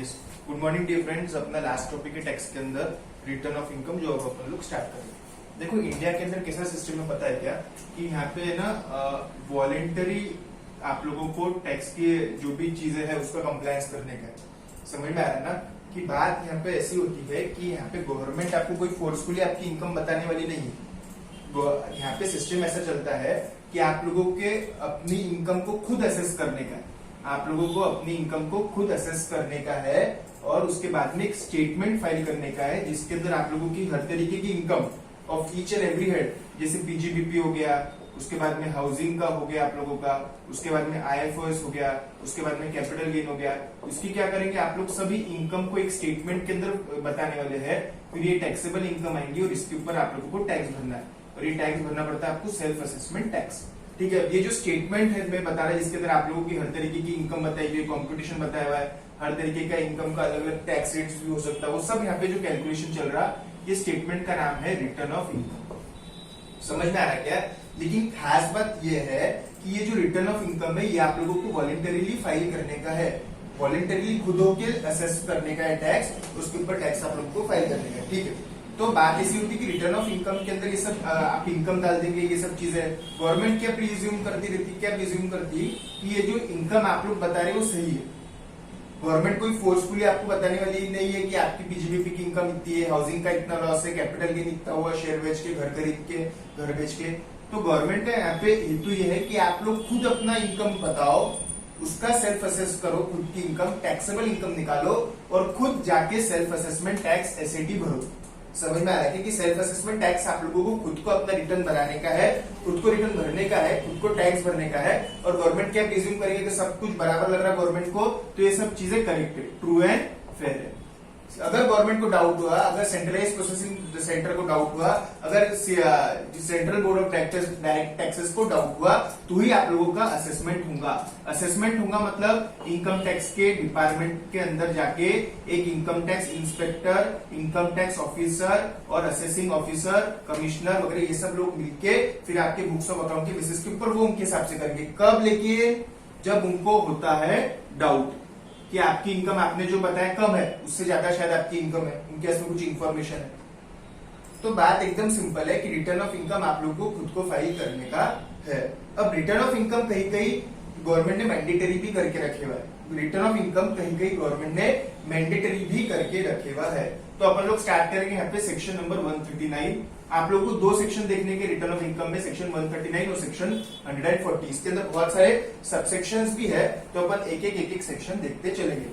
Yes, good morning dear friends. अपना last topic है tax के अंदर रिटर्न ऑफ इनकम, जो अब अपन लोग स्टार्ट करेंगे। देखो इंडिया के अंदर कैसा सिस्टम है पता है क्या, कि यहाँ पे ना वॉलेंटरी आप लोगों को टैक्स की जो भी चीजें है उसका कंप्लायंस करने का है। समझ में आ रहा है ना कि बात यहाँ पे ऐसी होती है कि यहाँ पे गवर्नमेंट आपको कोई फोर्सफुली आपकी इनकम बताने वाली नहीं है। यहाँ पे सिस्टम ऐसा चलता है कि आप लोगों के अपनी इनकम को खुद असेस करने का है, आप लोगों को अपनी इनकम को खुद असेस करने का है और उसके बाद में एक स्टेटमेंट फाइल करने का है जिसके अंदर आप लोगों की हर तरीके की income of each and every head, जैसे पीजीबीपी हो गया, उसके बाद में हाउसिंग का हो गया आप लोगों का, उसके बाद में आईएफओएस हो गया, उसके बाद में कैपिटल गेन हो गया। उसकी क्या करेंगे आप लोग सभी इनकम को एक स्टेटमेंट के अंदर बताने वाले हैं। फिर ये टैक्सेबल इनकम आएंगी और इसके ऊपर आप लोगों को टैक्स भरना है और ये टैक्स भरना पड़ता है आपको सेल्फ असेसमेंट टैक्स। ठीक है, ये जो स्टेटमेंट है मैं बता रहा है जिसके अंदर आप लोगों की हर तरीके की इनकम बताई गई, कॉम्पिटिशन बताया हुआ है, हर तरीके का इनकम का अलग अलग टैक्स रेट्स भी हो सकता है, वो सब यहाँ पे जो कैलकुलेशन चल रहा है ये स्टेटमेंट का नाम है रिटर्न ऑफ इनकम। समझ में आ रहा है क्या? लेकिन खास बात ये है कि ये जो रिटर्न ऑफ इनकम है ये आप लोगों को वॉलेंटरीली फाइल करने का है, वॉलेंटरीली खुद होके असेस करने का है टैक्स, उसके ऊपर टैक्स आप लोगों को फाइल करने का है। ठीक है, तो बात ऐसी होती है कि रिटर्न ऑफ इनकम के अंदर ये सब आप इनकम डाल देंगे, ये सब चीजें गवर्नमेंट क्या प्रीज्यूम करती रहती, क्या प्रीज्यूम करती कि ये जो इनकम आप लोग बता रहे हैं वो सही है। गवर्नमेंट कोई फोर्सफुली आपको बताने वाली नहीं है कि आपकी पीजीबीपी की इनकम इतनी है, हाउसिंग का इतना लॉस है, कैपिटल गेन इतना हुआ, शेयर बेच के, घर खरीद के, घर बेच के। तो गवर्नमेंट का यहाँ पे हेतु ये है कि आप लोग खुद अपना इनकम बताओ, उसका सेल्फ असेस करो, खुद की इनकम टैक्सेबल इनकम निकालो और खुद जाके सेल्फ असेसमेंट टैक्स एसएटी भरो। समझ में आ रहा है कि सेल्फ असेसमेंट टैक्स आप लोगों को खुद को अपना रिटर्न बनाने का है, खुद को रिटर्न भरने का है, खुद को टैक्स भरने का है। और गवर्नमेंट क्या प्रिज्यूम करेगी कि सब कुछ बराबर लग रहा है गवर्नमेंट को, तो ये सब चीजें करेक्ट है, ट्रू एंड फेयर है। अगर गवर्नमेंट को डाउट हुआ, अगर सेंट्रलाइज प्रोसेसिंग सेंटर को डाउट हुआ, अगर central board of direct taxes को डाउट हुआ, तो ही आप लोगों का असेसमेंट होगा। असेसमेंट होगा मतलब इनकम टैक्स के डिपार्टमेंट के अंदर जाके एक income tax inspector, income tax officer और असेसिंग ऑफिसर, कमिश्नर वगैरह ये सब लोग मिलके फिर आपके बुक्स ऑफ अकाउंट के बेसिस के ऊपर वो उनके हिसाब से करेंगे। कब लेके? जब उनको होता है डाउट कि आपकी इनकम आपने जो बताया कम है, उससे ज्यादा शायद आपकी इनकम है, उनके इसमें कुछ इन्फॉर्मेशन है। तो बात एकदम सिंपल है कि रिटर्न ऑफ इनकम आप लोग को खुद को फाइल करने का है। अब रिटर्न ऑफ इनकम कहीं कहीं गवर्नमेंट ने मैंडेटरी भी करके रखे हुआ है, रिटर्न ऑफ इनकम कहीं कहीं गवर्नमेंट ने मैंडेटरी भी करके रखे हुआ है। तो अपन लोग स्टार्ट करेंगे यहाँ पे सेक्शन नंबर 139। आप लोगों को दो सेक्शन देखने के रिटर्न ऑफ इनकम में, सेक्शन 139 और सेक्शन 140। इसके अंदर बहुत सारे सबसेक्शंस भी है, तो अपन एक एक सेक्शन देखते चलेंगे।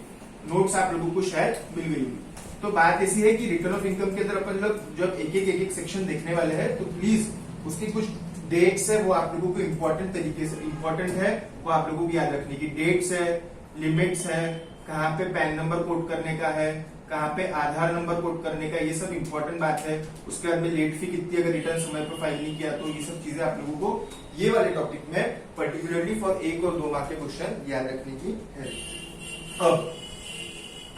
नोट्स आप लोगों को शायद मिल गई होगी। तो बात ऐसी है कि रिटर्न ऑफ इनकम के अंदर अपन लोग जब एक एक सेक्शन देखने वाले हैं तो प्लीज उसकी कुछ डेट्स है वो आप लोगों को इम्पोर्टेंट तरीके से इम्पोर्टेंट है, वो आप लोगों को याद रखने की। डेट्स है, लिमिट्स है, कहाँ पे पैन नंबर कोड करने का है, कहाँ पे आधार नंबर कोड करने का, ये सब इम्पोर्टेंट बात है। उसके बाद में लेट फी कितनी अगर रिटर्न समय पर फाइल नहीं किया, तो ये सब चीजें आप लोगों को ये वाले टॉपिक में पर्टिकुलरली फॉर 1 और 2 मार्क के क्वेश्चन याद रखने की है। अब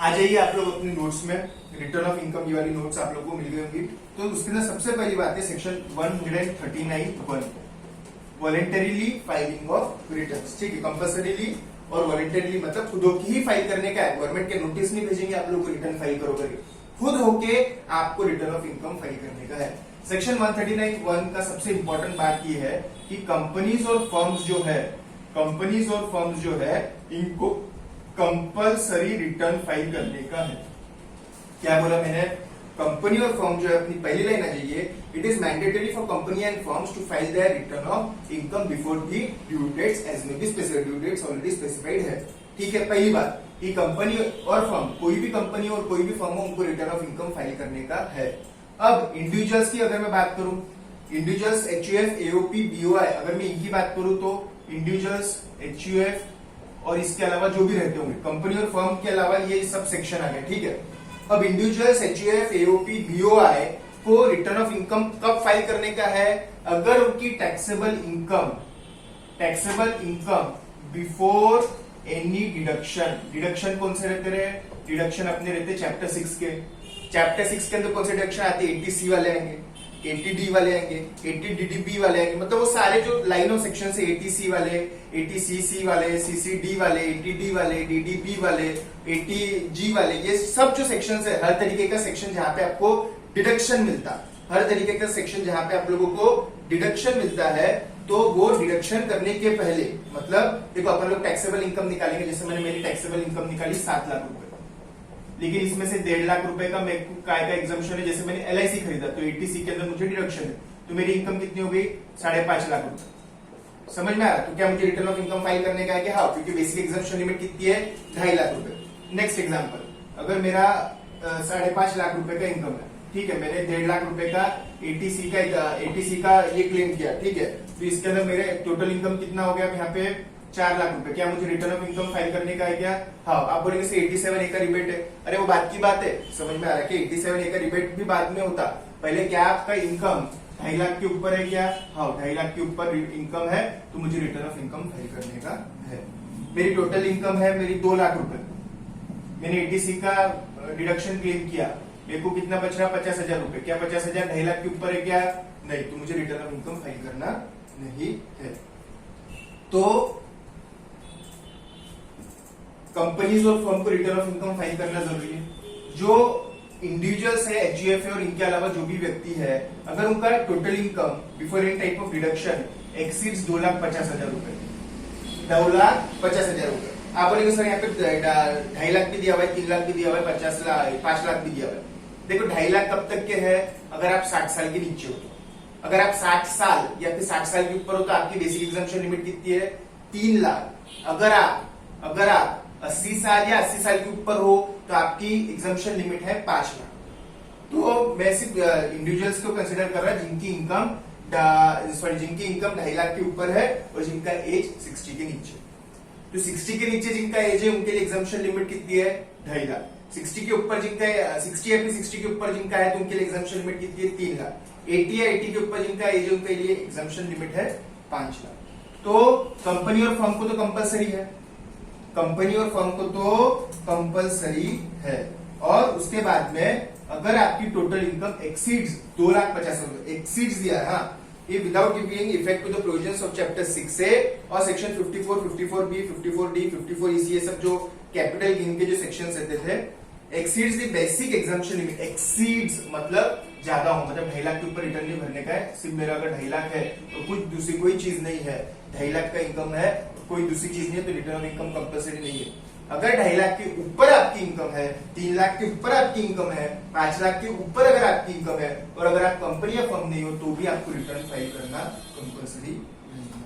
आ जाइए आप लोग अपने नोट्स में, रिटर्न ऑफ इनकम ये वाली नोट्स आप लोगों को मिल गई होंगी। तो उसके अंदर सबसे पहली बात है section 139(1), voluntarily filing of returns. ठीक है, कंपल्सरीली और वॉलेंटरीली मतलब खुद की ही फाइल करने का है। गवर्नमेंट के नोटिस नहीं भेजेंगे आप लोग को रिटर्न फाइल करो करके, खुद होके आपको रिटर्न ऑफ इनकम फाइल करने का है। सेक्शन 139(1) का सबसे इंपॉर्टेंट बात ये है कि कंपनीज और फर्म्स जो है इनको कंपल्सरी रिटर्न फाइल करने का है। क्या बोला मैंने? कंपनी और फर्म जो है, अपनी पहली लाइन आ जाइए, it is mandatory for company and firms to file their return of income before the due dates as may be specified. Due dates already specified है। ठीक है, पहली बात कि कंपनी और फर्म, कोई भी कंपनी और कोई भी फर्म हो, उनको रिटर्न ऑफ इनकम फाइल करने का है। अब इंडिविजुअल्स की अगर मैं बात करूं, इंडिविजुअल्स HUF, AOP, BOI, अगर मैं इनकी बात करूं तो इंडिविजुअल्स, HUF और इसके अलावा जो भी रहते होंगे, कंपनी और फर्म के अलावा ये सब सेक्शन आ गए। ठीक है, अब इंडिविजुअल्स, HUF, AOP, BOI को रिटर्न ऑफ इनकम कब फाइल करने का है? अगर उनकी taxable income before any deduction कौन से रहते रहे? डिडक्शन अपने रहते चैप्टर 6 के। चैप्टर 6 के अंदर कौन से डिडक्शन आते हैं? 80C वाले आएंगे। 80D वाले आएंगे, 80DDB वाले आएंगे, मतलब वो सारे जो लाइन ऑफ सेक्शन है 80C वाले, 80CC वाले, CCD वाले, 80D वाले, DDB वाले, 80G वाले, ये सब जो सेक्शन है, हर तरीके का सेक्शन जहां पे आपको डिडक्शन मिलता, हर तरीके का सेक्शन जहां पे आप लोगों को डिडक्शन मिलता है, तो वो डिडक्शन करने के पहले, मतलब देखो अपन लोग टैक्सेबल इनकम निकालेंगे, जैसे मैंने मेरी टैक्सेबल इनकम निकाली 7 लाख रुपए, लेकिन इसमें से 1.5 लाख रुपए का मेरे को काय का एग्जाम्पशन है, जैसे मैंने LIC खरीदा तो 80C के अंदर मुझे डिडक्शन है, तो मेरी इनकम कितनी हो गई 5.5 लाख रुपए। समझ में आ रहा? तो क्या मुझे रिटर्न ऑफ इनकम फाइल करने का है कि हाँ, क्योंकि बेसिक एग्जाम्पशन लिमिट कितनी है 2.5 लाख रुपए। नेक्स्ट एग्जाम्पल, अगर मेरा 5.5 लाख रुपए का इनकम है, ठीक है, मैंने 1.5 लाख रुपए का ATC का ये क्लेम किया, ठीक है, तो इसके अंदर मेरे टोटल इनकम कितना हो गया यहाँ पे 4 लाख रुपए। क्या मुझे रिटर्न ऑफ इनकम फाइल करने का है क्या? हाँ। आप बोलेंगे 87A का रिबेट है, अरे वो बात की बात है, समझ में आ रहा है कि 87A का रिबेट भी बाद में होता, पहले क्या आपका इनकम 2.5 लाख के ऊपर है क्या? हाँ, 2.5 लाख के ऊपर इनकम है, तो मुझे रिटर्न ऑफ इनकम फाइल करने का है। मेरी टोटल इनकम है मेरी 2 लाख रुपए, मैंने ATC का डिडक्शन क्लेम किया, मेरे को कितना बच रहा 50,000 रुपए। क्या 50,000 2.5 लाख के ऊपर है क्या? नहीं, तो मुझे रिटर्न ऑफ इनकम फाइल करना नहीं है। तो कंपनीज और फर्म को रिटर्न ऑफ इनकम फाइल करना जरूरी है। जो इंडिविजुअल्स है, HUF है, और इनके अलावा जो भी व्यक्ति है, अगर उनका total income before any type of deduction exceeds 2,50,000 रुपए, 2,50,000 रुपए, आप बोलेंगे सर यहाँ पे 2.5 लाख भी दिया हुआ है, 3 लाख भी दिया हुआ है, 5 लाख भी दिया हुआ है। देखो 2.5 लाख कब तक के है? अगर आप 60 साल के नीचे हो तो। अगर आप 60 साल या फिर 60 साल के ऊपर हो तो आपकी बेसिक एग्जाम्पशन लिमिट कितनी है? 3 लाख। अगर आप 80 साल या 80 साल के ऊपर हो तो आपकी एग्जाम्पशन लिमिट है 5 लाख। तो मैं सिर्फ इंडिविजुअल्स को कंसिडर कर रहा जिनकी इनकम 2.5 लाख के ऊपर है और जिनका एज 60 के नीचे। तो 60 के नीचे जिनका एज है उनके लिए एग्जाम्पशन लिमिट कितनी है? 2.5 लाख। 60 के ऊपर जिनका 60 या फिर 60 के ऊपर जिनका है तो उनके लिए एग्जाम्पशन लिमिट कितनी है? 3 लाख। 80 या 80 के ऊपर जिनका एज है उनके लिए एग्जाम्पशन लिमिट है 5 लाख। तो कंपनी और फर्म को तो कंपलसरी है, कंपनी और फर्म को तो कंपलसरी है। और उसके बाद में अगर आपकी टोटल इनकम एक्सीड्स 2,50,000 एक्सीड्स दिया है, हाँ, ये without giving effect to the provisions of chapter 6A और सेक्शन 54, 54B, 54D, 54EC, ये सब जो कैपिटल गेन के जो सेक्शंस रहते थे, exceeds the basic exemption limit. Exceeds मतलब ज्यादा हो, मतलब 2.5 लाख के ऊपर रिटर्न नहीं भरने का है। सिर्फ मेरा अगर 2.5 लाख है तो कुछ दूसरी कोई चीज नहीं है, 2.5 लाख का इनकम है, कोई दूसरी चीज नहीं है, तो रिटर्न ऑफ इनकम कंपलसरी नहीं है। अगर 2.5 लाख के ऊपर आपकी इनकम है, 3 लाख के ऊपर आपकी इनकम है, 5 लाख के ऊपर अगर आपकी इनकम है, और अगर आप कंपनी या फर्म नहीं हो तो भी आपको रिटर्न फाइल करना कंपलसरी नहीं है।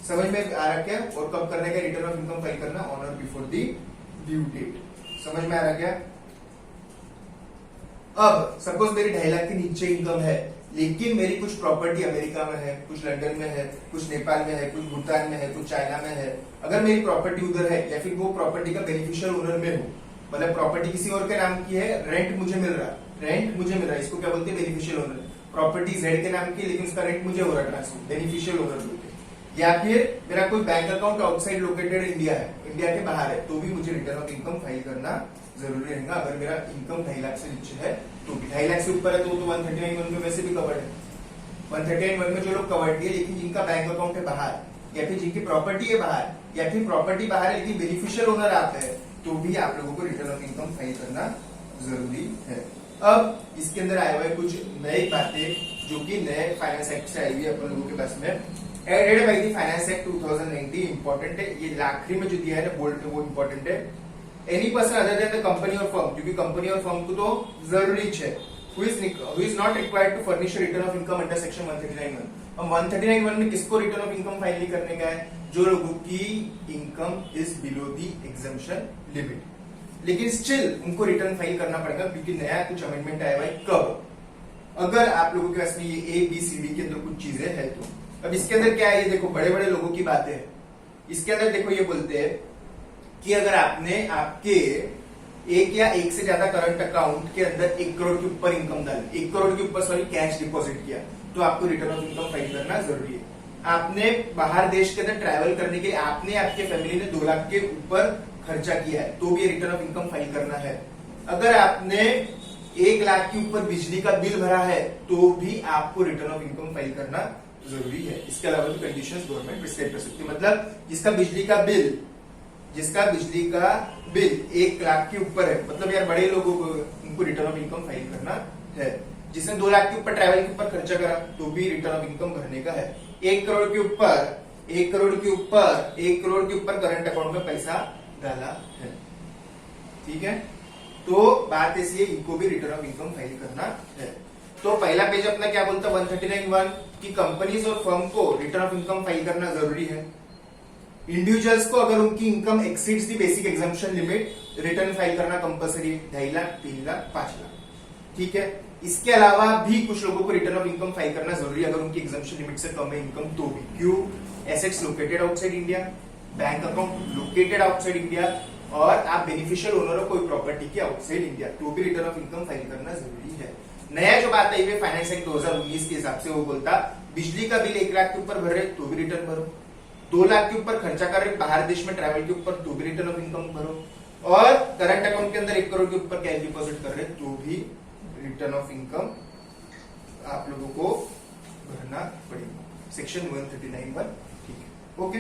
समझ में आ रहा क्या? और कब करने का रिटर्न ऑफ इनकम फाइल करना? ऑन और बिफोर दी ड्यू डेट। समझ में आ रहा क्या? अब सपोज मेरी 2.5 लाख के नीचे इनकम है, लेकिन मेरी कुछ प्रॉपर्टी अमेरिका में है, कुछ लंदन में है, कुछ नेपाल में है, कुछ भूटान में है, कुछ चाइना में है। अगर मेरी प्रॉपर्टी उधर है या फिर वो प्रॉपर्टी का बेनिफिशियल ओनर में हो, मतलब प्रॉपर्टी किसी और के नाम की है, रेंट मुझे मिल रहा है, इसको क्या बोलते हैं? Beneficial owner. प्रॉपर्टी जेड के नाम की, लेकिन उसका रेंट मुझे हो रहा है ट्रांसफर, बेनिफिशियल ओनर बोलते हैं। या फिर मेरा कोई bank account outside located India है, इंडिया के बाहर है, तो भी मुझे रिटर्न ऑफ इनकम फाइल करना जरूरी रहेगा। अगर मेरा इनकम 2.5 लाख से नीचे है तो भी, 2.5 लाख से ऊपर है तो 139(1) में वैसे भी कवर्ड है। 139(1) में जो लोग कवर्ड है, लेकिन जिनका बैंक अकाउंट है बाहर, या फिर जिनकी प्रॉपर्टी है बाहर, या फिर प्रॉपर्टी बाहर है लेकिन बेनिफिशियल ओनर आप है, तो भी आप लोगों को रिटर्न ऑफ इनकम फाइल करना जरूरी है। अब इसके अंदर आए हुए कुछ नई बातें जो कि नए फाइनेंस एक्ट से आई हुई है अपन लोगों के पास में, added by the finance act 2019। Important है, ये आखिरी में जो दिया है ना बोल्ड में, वो इंपॉर्टेंट है। Any person other than the company और फर्म, क्योंकि कंपनी और फर्म को तो जरूरी है, who is not required to furnish a return of income under section 139(1). हम 139(1) में किसको रिटर्न ऑफ इनकम फाइल नहीं करने का है? जो लोगों की income is below the exemption limit, लेकिन स्टिल उनको रिटर्न फाइल करना पड़ेगा, क्योंकि नया कुछ अमेंडमेंट आया हुआ है। कब? अगर आप लोगों के पास में ये ABCD के अंदर कुछ चीजें है तो। अब इसके अंदर क्या है? ये देखो बड़े बड़े लोगों की बातें है। इसके अंदर देखो ये बोलते हैं कि अगर आपने आपके एक या एक से ज्यादा करंट अकाउंट के अंदर 1 करोड़ के ऊपर इनकम डाली, 1 करोड़ के ऊपर सॉरी कैश डिपॉजिट किया, तो आपको रिटर्न ऑफ इनकम फाइल करना जरूरी है। आपने बाहर देश के अंदर ट्रैवल करने के लिए आपने आपके फैमिली ने 2 लाख के ऊपर खर्चा किया है, तो भी रिटर्न ऑफ इनकम फाइल करना है। अगर आपने 1 लाख के ऊपर बिजली का बिल भरा है तो भी आपको रिटर्न ऑफ इनकम फाइल करना जरूरी है। इसके अलावा भी कंडीशंस गवर्नमेंट प्रिस्क्राइब कर सकती है। मतलब जिसका बिजली का बिल 1 लाख के ऊपर है, मतलब यार बड़े लोगों को उनको रिटर्न ऑफ इनकम फाइल करना है। जिसने 2 लाख के ऊपर ट्रैवल के ऊपर खर्चा करा तो भी रिटर्न ऑफ इनकम भरने का है। 1 करोड़ के ऊपर करंट अकाउंट में पैसा डाला है, ठीक है। तो बात ऐसी है, इनको भी रिटर्न ऑफ इनकम फाइल करना है। तो पहला पेज अपना क्या बोलता है 139(1) कि कंपनीज और फर्म को रिटर्न ऑफ इनकम फाइल करना जरूरी है। इंडिविजुअल्स को अगर उनकी income exceeds the basic exemption limit return file करना कंपलसरी है, 2.5 लाख, 3 लाख, 5 लाख, ठीक है। इसके अलावा भी कुछ लोगों को रिटर्न ऑफ इनकम फाइल करना जरूरी है अगर उनकी एग्जम्पशन लिमिट से कम है इनकम तो भी। क्यों? Assets located outside India, bank account located outside India, और आप बेनिफिशियल ओनर हो कोई प्रॉपर्टी के आउटसाइड इंडिया, तो भी रिटर्न ऑफ इनकम फाइल करना जरूरी है। नया जो बात है फाइनेंस एक्ट 2019 के हिसाब से वो बोलता बिजली का बिल 1 लाख के ऊपर भर रहे तो भी रिटर्न भरो, 2 लाख के ऊपर खर्चा कर रहे बाहर देश में ट्रैवल के ऊपर तो भी रिटर्न ऑफ इनकम भरो, और करंट अकाउंट के अंदर 1 करोड़ के ऊपर कैश डिपॉजिट कर रहे तो भी रिटर्न ऑफ इनकम आप लोगों को भरना पड़ेगा। सेक्शन 139(1), ठीक है, ओके।